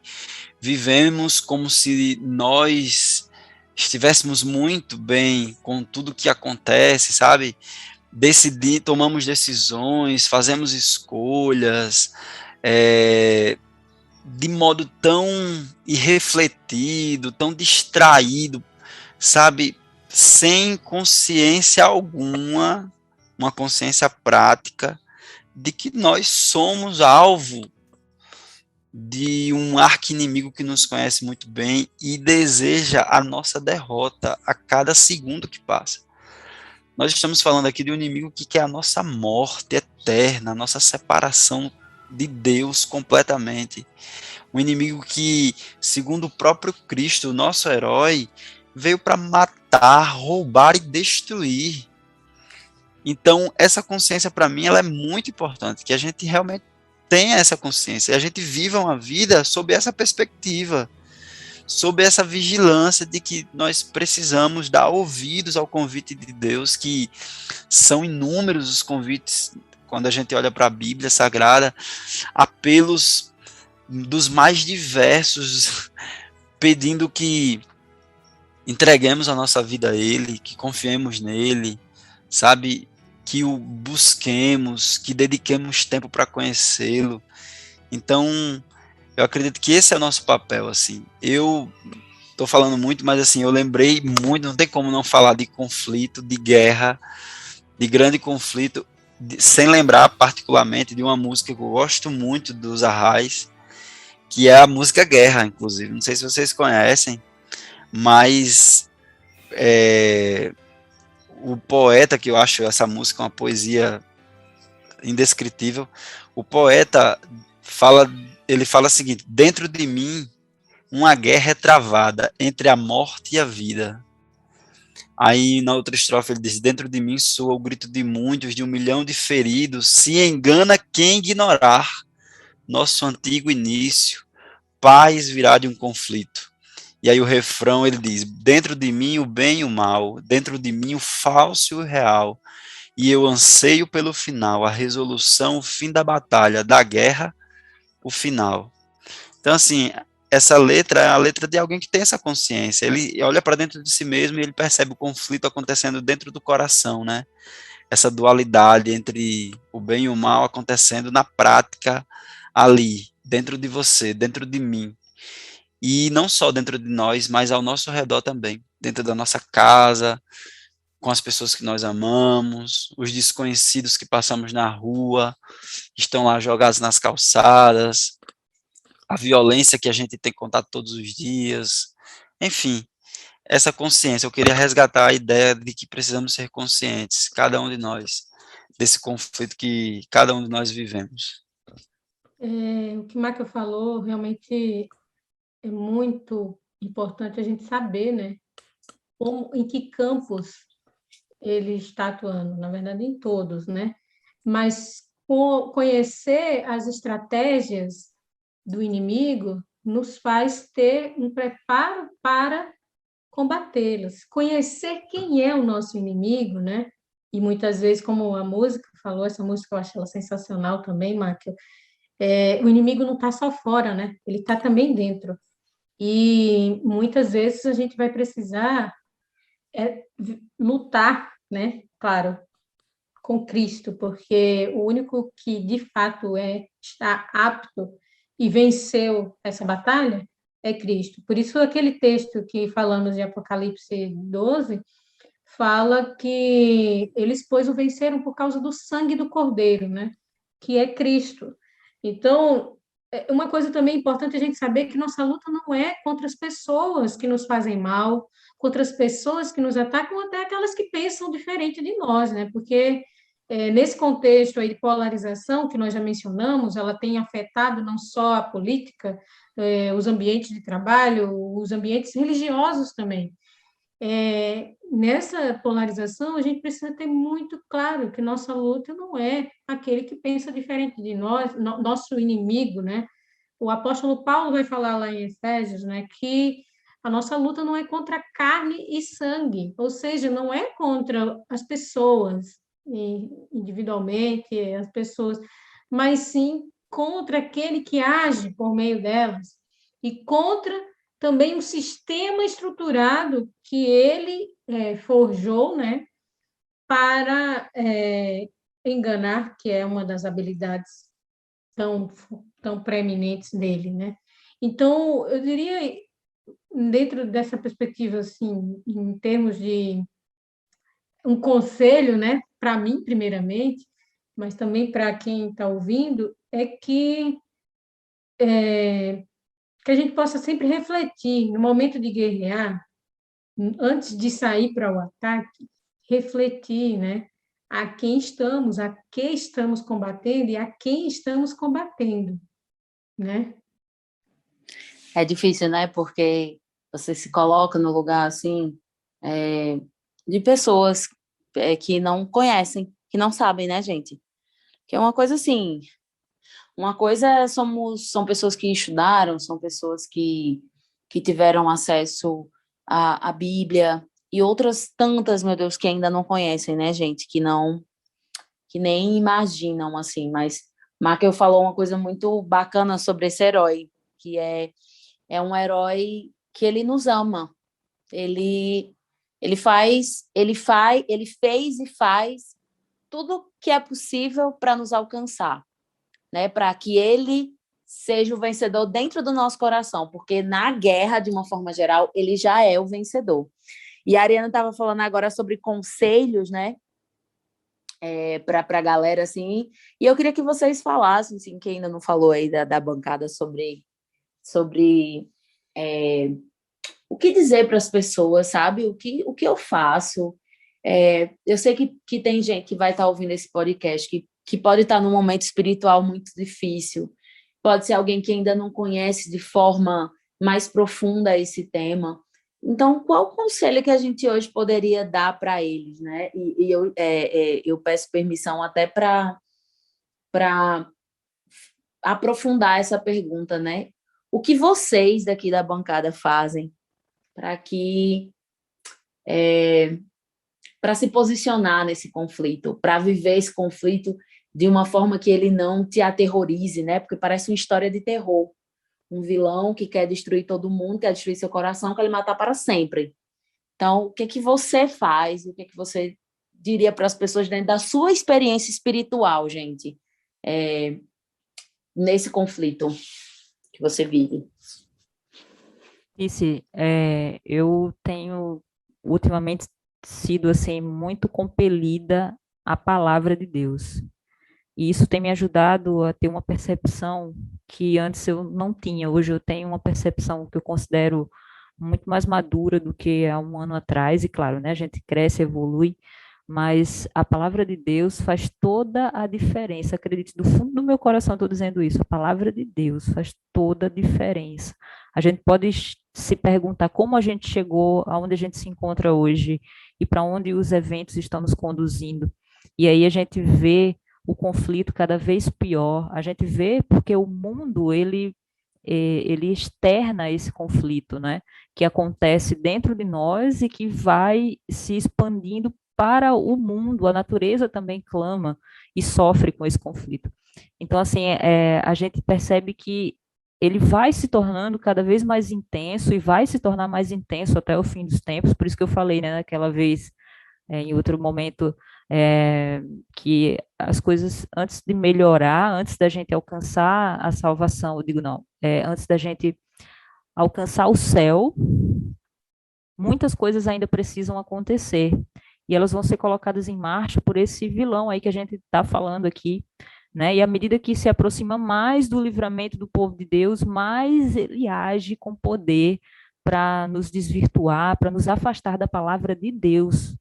vivemos como se nós estivéssemos muito bem com tudo que acontece, sabe? Tomamos decisões, fazemos escolhas, de modo tão irrefletido, tão distraído, sabe? Sem consciência alguma, uma consciência prática de que nós somos alvo de um arqui-inimigo que nos conhece muito bem e deseja a nossa derrota a cada segundo que passa. Nós estamos falando aqui de um inimigo que quer a nossa morte eterna, a nossa separação de Deus completamente. Um inimigo que, segundo o próprio Cristo, o nosso herói, veio para matar, roubar e destruir. Então, essa consciência, para mim, ela é muito importante, que a gente realmente tenha essa consciência, e a gente viva uma vida sob essa perspectiva, sob essa vigilância de que nós precisamos dar ouvidos ao convite de Deus, que são inúmeros os convites, quando a gente olha para a Bíblia Sagrada, apelos dos mais diversos, pedindo que entreguemos a nossa vida a Ele, que confiemos nele, sabe, que o busquemos, que dediquemos tempo para conhecê-lo. Então, eu acredito que esse é o nosso papel, assim. Eu estou falando muito, mas assim, eu lembrei muito, não tem como não falar de conflito, de guerra, de grande conflito, sem lembrar particularmente de uma música que eu gosto muito dos Arrais, que é a música Guerra, inclusive. Não sei se vocês conhecem, mas o poeta, que eu acho essa música uma poesia indescritível, o poeta ele fala o seguinte: dentro de mim uma guerra é travada entre a morte e a vida. Aí na outra estrofe ele diz: dentro de mim soa o grito de muitos, de 1 milhão de feridos, se engana quem ignorar nosso antigo início, paz virá de um conflito. E aí o refrão ele diz: dentro de mim o bem e o mal, dentro de mim o falso e o real, e eu anseio pelo final, a resolução, o fim da batalha, da guerra, o final. Então, assim, essa letra é a letra de alguém que tem essa consciência. Ele olha para dentro de si mesmo e ele percebe o conflito acontecendo dentro do coração, né? Essa dualidade entre o bem e o mal acontecendo na prática ali, dentro de você, dentro de mim. E não só dentro de nós, mas ao nosso redor também, dentro da nossa casa, com as pessoas que nós amamos, os desconhecidos que passamos na rua, estão lá jogados nas calçadas, a violência que a gente tem contato todos os dias, enfim, essa consciência. Eu queria resgatar a ideia de que precisamos ser conscientes, cada um de nós, desse conflito que cada um de nós vivemos. O que o Michael falou realmente é muito importante a gente saber, né? Em que campos ele está atuando, na verdade, em todos, né? Mas conhecer as estratégias do inimigo nos faz ter um preparo para combatê-los. Conhecer quem é o nosso inimigo, né? E muitas vezes, como a música falou, essa música eu acho ela sensacional também, Michael, o inimigo não está só fora, né? Ele está também dentro. E muitas vezes a gente vai precisar lutar, né? Claro, com Cristo, porque o único que de fato está apto e venceu essa batalha é Cristo. Por isso, aquele texto que falamos de Apocalipse 12 fala que eles, pois, o venceram por causa do sangue do Cordeiro, né? Que é Cristo. Então, uma coisa também importante a gente saber que nossa luta não é contra as pessoas que nos fazem mal, contra as pessoas que nos atacam, até aquelas que pensam diferente de nós, né? Porque nesse contexto aí de polarização que nós já mencionamos, ela tem afetado não só a política, os ambientes de trabalho, os ambientes religiosos também. Nessa polarização, a gente precisa ter muito claro que nossa luta não é aquele que pensa diferente de nós, nosso inimigo, né? O apóstolo Paulo vai falar lá em Efésios, né, que a nossa luta não é contra carne e sangue, ou seja, não é contra as pessoas individualmente, as pessoas, mas sim contra aquele que age por meio delas e contra também um sistema estruturado que ele forjou, né, para enganar, que é uma das habilidades tão preeminentes dele, né? Então, eu diria, dentro dessa perspectiva, assim, em termos de um conselho, né, para mim, primeiramente, mas também para quem está ouvindo, é que a gente possa sempre refletir, no momento de guerrear, antes de sair para o ataque, refletir, né? A que estamos combatendo e a quem estamos combatendo, né? É difícil, né? Porque você se coloca no lugar, assim, de pessoas que não conhecem, que não sabem, né, gente? Que é uma coisa assim, uma coisa são pessoas que estudaram, são pessoas que tiveram acesso à Bíblia, e outras tantas, meu Deus, que ainda não conhecem, né, gente? Que nem imaginam, assim, mas Michael falou uma coisa muito bacana sobre esse herói, que é um herói que ele nos ama. Ele fez e faz tudo que é possível para nos alcançar, né? Para que ele seja o vencedor dentro do nosso coração, porque na guerra, de uma forma geral, ele já é o vencedor. E a Ariana estava falando agora sobre conselhos, né? Para a galera, assim, e eu queria que vocês falassem, assim, quem ainda não falou aí da bancada sobre o que dizer para as pessoas, sabe? O que eu faço. Eu sei que tem gente que vai estar ouvindo esse podcast que pode estar num momento espiritual muito difícil, pode ser alguém que ainda não conhece de forma mais profunda esse tema. Então, qual o conselho que a gente hoje poderia dar para eles, né? E eu peço permissão até para aprofundar essa pergunta, né? O que vocês daqui da bancada fazem para para se posicionar nesse conflito, para viver esse conflito de uma forma que ele não te aterrorize, né? Porque parece uma história de terror. Um vilão que quer destruir todo mundo, quer destruir seu coração, quer lhe matar para sempre. Então, o que você faz? O que você diria para as pessoas dentro da sua experiência espiritual, gente, nesse conflito que você vive? Eu tenho ultimamente sido assim muito compelida à palavra de Deus. E isso tem me ajudado a ter uma percepção que antes eu não tinha. Hoje eu tenho uma percepção que eu considero muito mais madura do que há um ano atrás. E claro, né, a gente cresce, evolui, mas a palavra de Deus faz toda a diferença. Acredite, do fundo do meu coração estou dizendo isso. A palavra de Deus faz toda a diferença. A gente pode se perguntar como a gente chegou aonde a gente se encontra hoje e para onde os eventos estão nos conduzindo. E aí a gente vê o conflito cada vez pior. A gente vê porque o mundo, ele externa esse conflito, né? Que acontece dentro de nós e que vai se expandindo para o mundo. A natureza também clama e sofre com esse conflito. Então, assim, a gente percebe que ele vai se tornando cada vez mais intenso e vai se tornar mais intenso até o fim dos tempos. Por isso que eu falei, né, naquela vez, em outro momento, que as coisas, antes de melhorar, antes da gente alcançar a salvação, eu digo não, antes da gente alcançar o céu, muitas coisas ainda precisam acontecer. E elas vão ser colocadas em marcha por esse vilão aí que a gente está falando aqui, né? E à medida que se aproxima mais do livramento do povo de Deus, mais ele age com poder para nos desvirtuar, para nos afastar da palavra de Deus.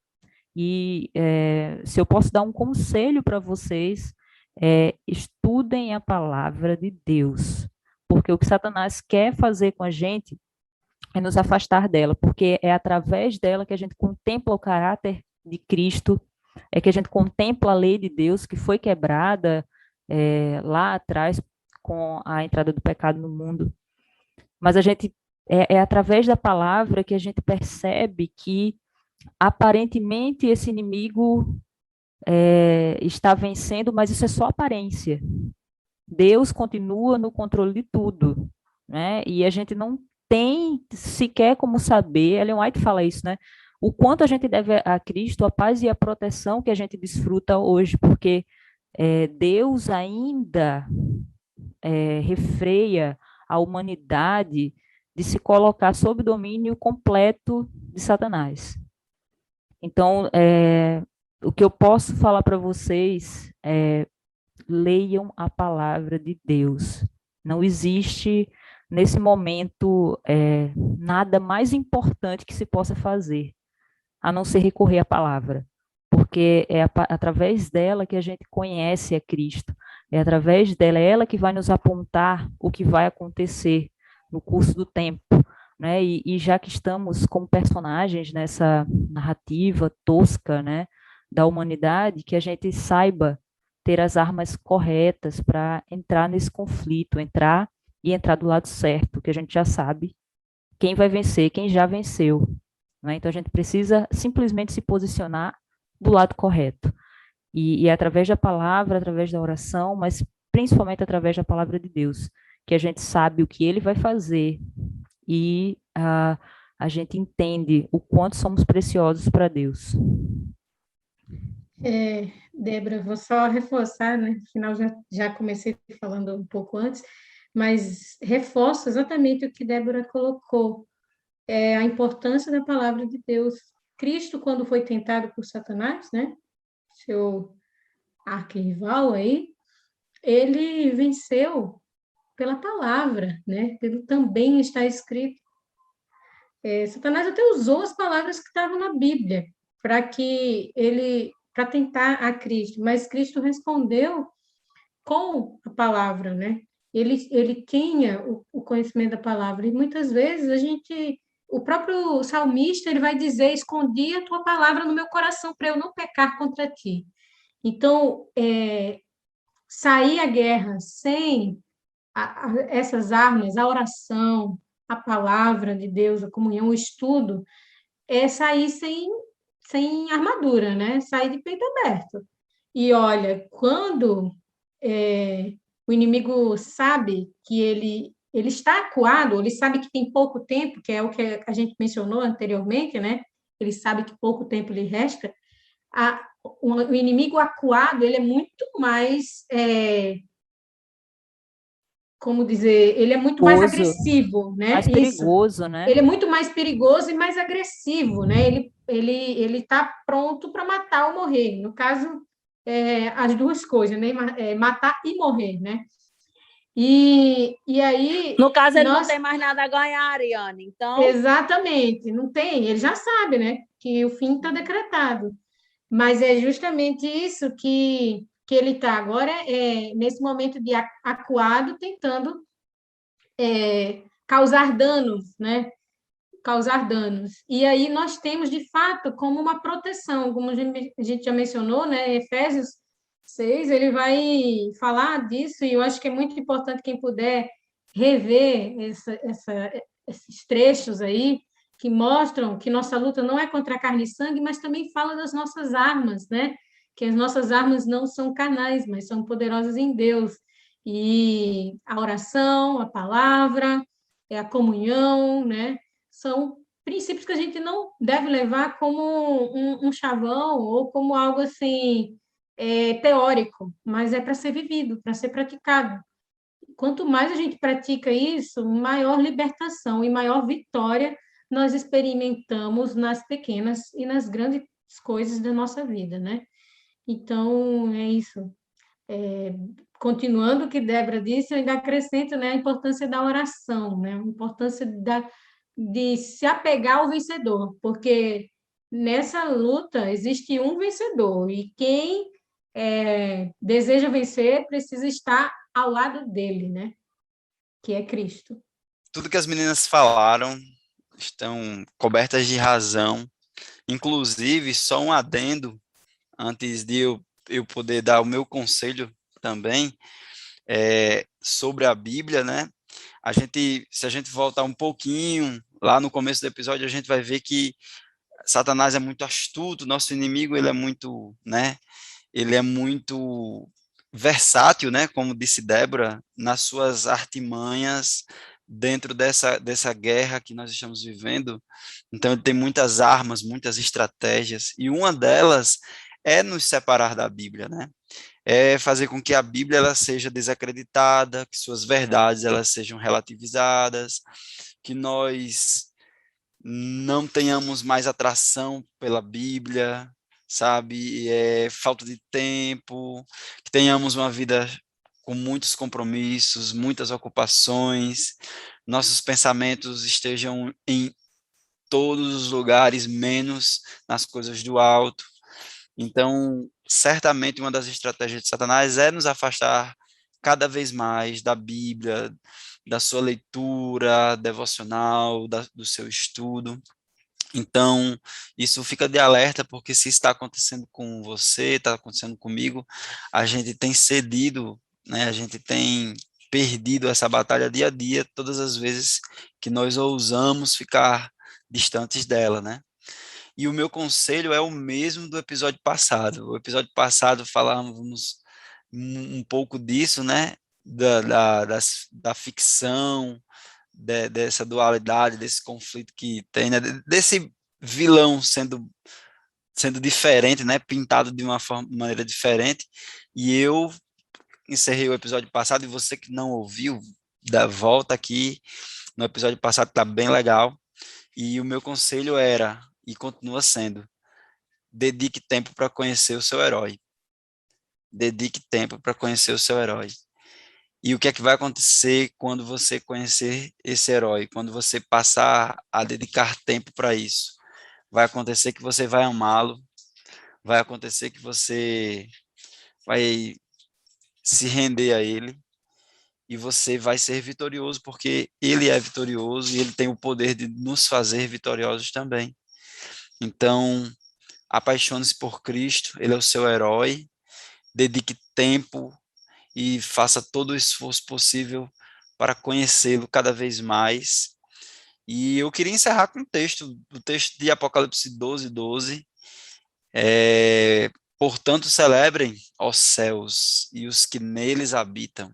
E se eu posso dar um conselho para vocês, estudem a palavra de Deus, porque o que Satanás quer fazer com a gente é nos afastar dela, porque é através dela que a gente contempla o caráter de Cristo, é que a gente contempla a lei de Deus que foi quebrada lá atrás com a entrada do pecado no mundo. Mas a gente é através da palavra que a gente percebe que aparentemente esse inimigo está vencendo, mas isso é só aparência. Deus continua no controle de tudo, né? E a gente não tem sequer como saber, Ellen White fala isso, né? O quanto a gente deve a Cristo, a paz e a proteção que a gente desfruta hoje, porque Deus ainda refreia a humanidade de se colocar sob domínio completo de Satanás. Então, o que eu posso falar para vocês é: leiam a palavra de Deus. Não existe, nesse momento, nada mais importante que se possa fazer, a não ser recorrer à palavra, porque é através dela que a gente conhece a Cristo, é através dela, é ela que vai nos apontar o que vai acontecer no curso do tempo, né? E já que estamos como personagens nessa narrativa tosca, né, da humanidade, que a gente saiba ter as armas corretas para entrar nesse conflito, entrar do lado certo, que a gente já sabe quem vai vencer, quem já venceu, né? Então a gente precisa simplesmente se posicionar do lado correto. E é através da palavra, através da oração, mas principalmente através da palavra de Deus, que a gente sabe o que ele vai fazer e a gente entende o quanto somos preciosos para Deus. Débora, vou só reforçar, né? Afinal, já comecei falando um pouco antes, mas reforço exatamente o que Débora colocou, a importância da palavra de Deus. Cristo, quando foi tentado por Satanás, né? Seu arquirrival aí, ele venceu pela palavra, né? Pelo também está escrito. Satanás até usou as palavras que estavam na Bíblia para tentar a Cristo, mas Cristo respondeu com a palavra, né? Ele tinha o conhecimento da palavra, e muitas vezes o próprio salmista, ele vai dizer: escondi a tua palavra no meu coração para eu não pecar contra ti. Então, sair à guerra sem essas armas, a oração, a palavra de Deus, a comunhão, o estudo, é sair sem armadura, né? Sair de peito aberto. E olha, quando o inimigo sabe que ele está acuado, ele sabe que tem pouco tempo, que é o que a gente mencionou anteriormente, né? Ele sabe que pouco tempo lhe resta. O inimigo acuado, ele é muito mais, como dizer, ele é muito mais agressivo, né? Mais perigoso, né? Ele é muito mais perigoso e mais agressivo, né? Ele está pronto para matar ou morrer. No caso, as duas coisas, né? Matar e morrer, né? E aí... No caso, ele não tem mais nada a ganhar, Ariane, então... Exatamente, não tem. Ele já sabe, né? Que o fim está decretado. Mas é justamente isso que ele está agora, nesse momento de acuado, tentando causar danos, né? Causar danos. E aí nós temos, de fato, como uma proteção, como a gente já mencionou, né? Efésios 6, ele vai falar disso, e eu acho que é muito importante quem puder rever esses trechos aí, que mostram que nossa luta não é contra a carne e sangue, mas também fala das nossas armas, né? Que as nossas armas não são carnais, mas são poderosas em Deus. E a oração, a palavra, a comunhão, né? São princípios que a gente não deve levar como um chavão ou como algo assim teórico, mas é para ser vivido, para ser praticado. quanto mais a gente pratica isso, maior libertação e maior vitória nós experimentamos nas pequenas e nas grandes coisas da nossa vida, né? Então, é isso. Continuando o que Débora disse, eu ainda acrescento, né, a importância da oração, né? A importância de se apegar ao vencedor, porque nessa luta existe um vencedor, e quem deseja vencer precisa estar ao lado dele, né? Que é Cristo. Tudo que as meninas falaram estão cobertas de razão. Inclusive, só um adendo, antes de eu poder dar o meu conselho também, sobre a Bíblia, né? Se a gente voltar um pouquinho lá no começo do episódio, a gente vai ver que Satanás é muito astuto, nosso inimigo, ele é muito, né? Ele é muito versátil, né? Como disse Débora, nas suas artimanhas dentro dessa guerra que nós estamos vivendo. Então, ele tem muitas armas, muitas estratégias, e uma delas é nos separar da Bíblia, né? É fazer com que a Bíblia ela seja desacreditada, que suas verdades elas sejam relativizadas, que nós não tenhamos mais atração pela Bíblia, sabe? Falta de tempo, que tenhamos uma vida com muitos compromissos, muitas ocupações, nossos pensamentos estejam em todos os lugares, menos nas coisas do alto. Então, certamente uma das estratégias de Satanás é nos afastar cada vez mais da Bíblia, da sua leitura devocional, do seu estudo. Então, isso fica de alerta, porque se está acontecendo com você, está acontecendo comigo, a gente tem cedido, né? A gente tem perdido essa batalha dia a dia, todas as vezes que nós ousamos ficar distantes dela, né? E o meu conselho é o mesmo do episódio passado. O episódio passado falávamos um pouco disso, né? Da ficção, dessa dualidade, desse conflito que tem, né? Desse vilão sendo diferente, né? Pintado de uma maneira diferente. E eu encerrei o episódio passado, e você que não ouviu, volta aqui no episódio passado, tá bem legal. E o meu conselho era, e continua sendo, dedique tempo para conhecer o seu herói. Dedique tempo para conhecer o seu herói. E o que é que vai acontecer quando você conhecer esse herói? Quando você passar a dedicar tempo para isso? Vai acontecer que você vai amá-lo, vai acontecer que você vai se render a ele, e você vai ser vitorioso, porque ele é vitorioso e ele tem o poder de nos fazer vitoriosos também. Então, apaixone-se por Cristo, ele é o seu herói, dedique tempo e faça todo o esforço possível para conhecê-lo cada vez mais. E eu queria encerrar com o texto de Apocalipse 12:12. Portanto, celebrem, ó céus, e os que neles habitam.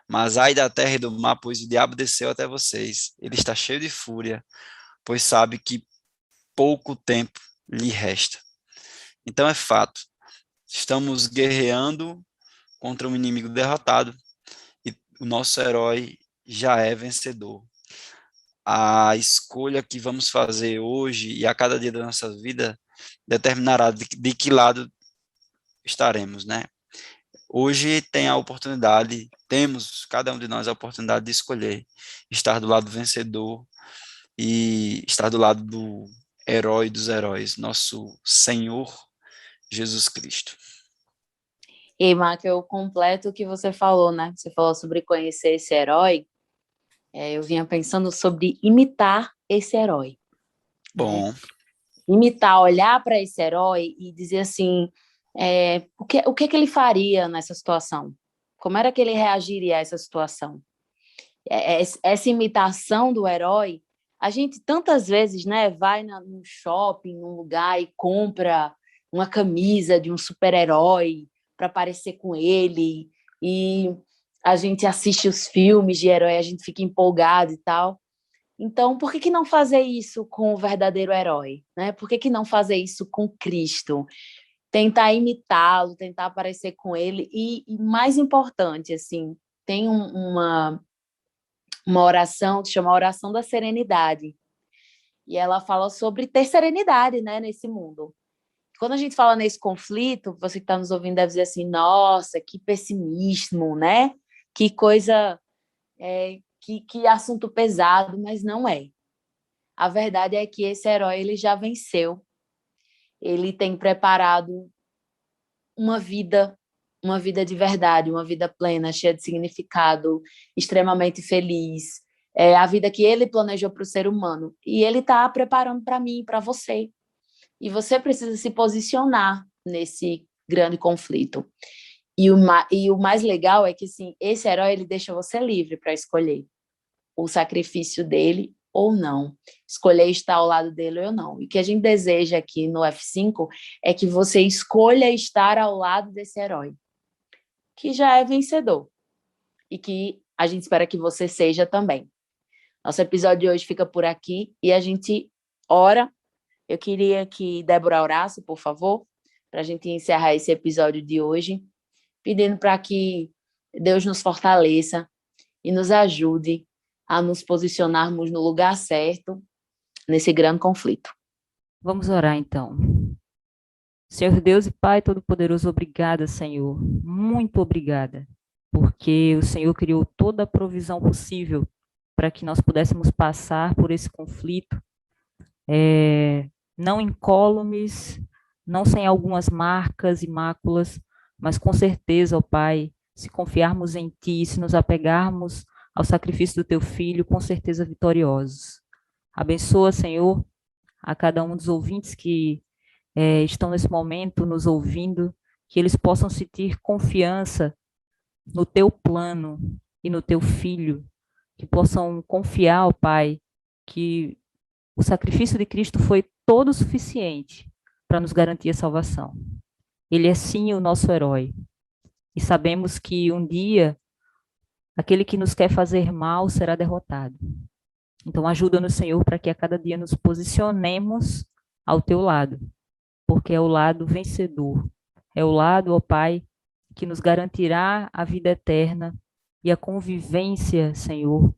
Mas ai da terra e do mar, pois o diabo desceu até vocês. Ele está cheio de fúria, pois sabe que pouco tempo lhe resta. Então é fato, estamos guerreando contra um inimigo derrotado, e o nosso herói já é vencedor. A escolha que vamos fazer hoje e a cada dia da nossa vida determinará de que lado estaremos, né? Hoje temos, cada um de nós, a oportunidade de escolher estar do lado vencedor e estar do lado do herói dos heróis, nosso Senhor Jesus Cristo. E, Marco, eu completo o que você falou, né? Você falou sobre conhecer esse herói. Eu vinha pensando sobre imitar esse herói. Bom. Né? Imitar, olhar para esse herói e dizer assim, o que ele faria nessa situação? Como era que ele reagiria a essa situação? Essa imitação do herói, a gente tantas vezes, né, vai no shopping, num lugar e compra uma camisa de um super-herói para parecer com ele, e a gente assiste os filmes de herói, a gente fica empolgado e tal. Então, por que não fazer isso com o verdadeiro herói, né? Por que não fazer isso com Cristo? Tentar imitá-lo, tentar parecer com ele, e mais importante, assim, tem uma oração que chama Oração da Serenidade. E ela fala sobre ter serenidade, né, nesse mundo. Quando a gente fala nesse conflito, você que está nos ouvindo deve dizer assim, nossa, que pessimismo, né? Que coisa, que assunto pesado, mas não é. A verdade é que esse herói ele já venceu. Ele tem preparado uma vida de verdade, uma vida plena, cheia de significado, extremamente feliz. É a vida que ele planejou para o ser humano. E ele está preparando para mim, para você. E você precisa se posicionar nesse grande conflito. E o mais legal é que assim, esse herói ele deixa você livre para escolher o sacrifício dele ou não, escolher estar ao lado dele ou não. E o que a gente deseja aqui no F5 é que você escolha estar ao lado desse herói, que já é vencedor, e que a gente espera que você seja também. Nosso episódio de hoje fica por aqui e a gente ora. Eu queria que Débora orasse, por favor, para a gente encerrar esse episódio de hoje, pedindo para que Deus nos fortaleça e nos ajude a nos posicionarmos no lugar certo nesse grande conflito. Vamos orar, então. Senhor Deus e Pai Todo-Poderoso, obrigada, Senhor. Muito obrigada, porque o Senhor criou toda a provisão possível para que nós pudéssemos passar por esse conflito, não incólumes, não sem algumas marcas e máculas, mas com certeza, ó Pai, se confiarmos em Ti, se nos apegarmos ao sacrifício do Teu Filho, com certeza vitoriosos. Abençoa, Senhor, a cada um dos ouvintes que estão nesse momento nos ouvindo, que eles possam sentir confiança no Teu plano e no Teu Filho, que possam confiar, ó Pai, que o sacrifício de Cristo foi todo suficiente para nos garantir a salvação. Ele é sim o nosso herói. E sabemos que um dia aquele que nos quer fazer mal será derrotado. Então ajuda-nos, Senhor, para que a cada dia nos posicionemos ao teu lado, porque é o lado vencedor. É o lado, ó Pai, que nos garantirá a vida eterna e a convivência, Senhor,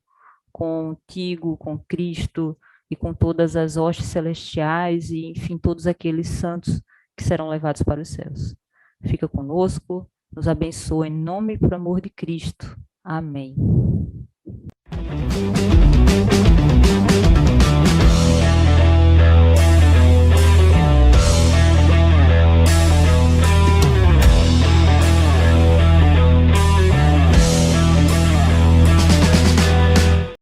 contigo, com Cristo e com todas as hostes celestiais e, enfim, todos aqueles santos que serão levados para os céus. Fica conosco, nos abençoa em nome e por amor de Cristo. Amém.